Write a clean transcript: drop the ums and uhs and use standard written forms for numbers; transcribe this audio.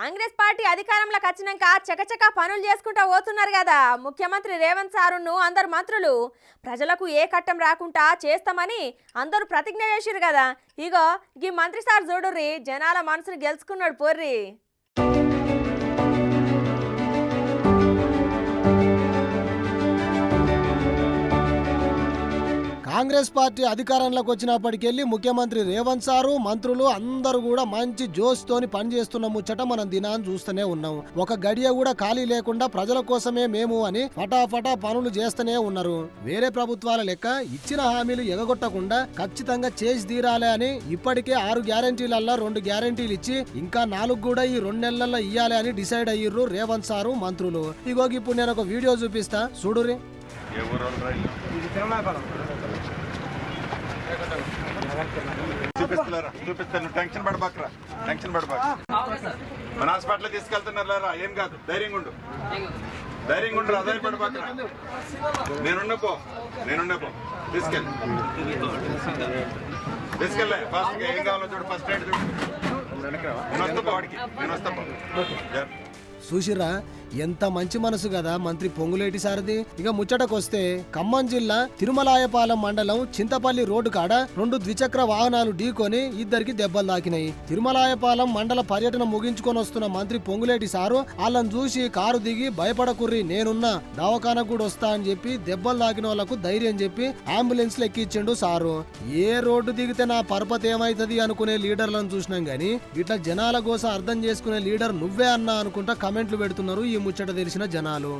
Congress party అధికారంలోకి వచ్చినాక చకచక పనులు చేసుకుంటా పోతున్నారు కదా ముఖ్యమంత్రి రేవంత్ సారును అందరు మంత్రులు. ప్రజలకు ఏ కట్టం రాకుండా చేస్తామని అందరూ ప్రతిజ్ఞ చేసిరు కదా. ఇగో ఈ మంత్రి సార్ చూడుర్రి, జనాల మనసును గెలుచుకున్నాడు పోర్రి. కాంగ్రెస్ పార్టీ అధికారంలోకి వచ్చినప్పటికెళ్ళి ముఖ్యమంత్రి రేవంత్ సారు మంత్రులు అందరూ కూడా మంచి జోస్తోని పనిచేస్తున్న ముచ్చట మనం దినాన్ని చూస్తూనే ఉన్నాం. ఒక గడియ కూడా ఖాళీ లేకుండా ప్రజల కోసమే మేము అని ఫటాఫటా పనులు చేస్తూనే ఉన్నారు. వేరే ప్రభుత్వాల లెక్క ఇచ్చిన హామీలు ఎగగొట్టకుండా ఖచ్చితంగా చేసి తీరాలి అని ఇప్పటికే 6 గ్యారెంటీలల్లా 2 గ్యారెంటీలు ఇచ్చి ఇంకా 4 కూడా ఈ 2 నెలల్లో ఇయ్యాలి అని డిసైడ్ అయ్యిర్రు రేవంత్ సారు మంత్రులు. ఇగో ఇప్పుడు నేను ఒక వీడియో చూపిస్తా చూడురి. చూపిస్తాను, టెన్షన్ పడబాకరా, టెన్షన్ పడబాక. మన హాస్పిటల్ తీసుకెళ్తున్నారా, ఏం కాదు, ధైర్యంగా ఉండు, ధైర్యంగా ఉండు, అదే పడబాకరా. నేనుండే పో తీసుకెళ్ళి ఫాస్ట్ గా ఏం కావాలో చూడు, ఫస్ట్ ఎయిడ్ చూడు. నేను వస్తా వాడికి, నేను వస్తా. చూసిరా ఎంత మంచి మనసు కదా మంత్రి పొంగులేటి సారది. ఇక ముచ్చటకొస్తే ఖమ్మం జిల్లా తిరుమలాయపాలెం మండలం చింతపల్లి రోడ్డు కాడ 2 ద్విచక్ర వాహనాలు ఢీకొని 2 దెబ్బలు తాకినాయి. తిరుమలాయపాలెం మండల పర్యటన ముగించుకొని వస్తున్న మంత్రి పొంగులేటి సారు వాళ్ళని చూసి కారు దిగి భయపడకుర్రి నేనున్నా దవాఖానకు కూడా వస్తా అని చెప్పి దెబ్బలు తాకిన వాళ్లకు ధైర్యం చెప్పి అంబులెన్స్ లో ఎక్కిచ్చిండు సారు. ఏ రోడ్డు దిగితే నా పరపతి ఏమైతుంది అనుకునే లీడర్లను చూసినాం గానీ ఇట్లా జనాల కోసం అర్థం చేసుకునే లీడర్ నువ్వే అన్నా అనుకుంటా కమెంట్లు పెడుతున్నారు ఈ ముచ్చట తెలిసిన జనాలు.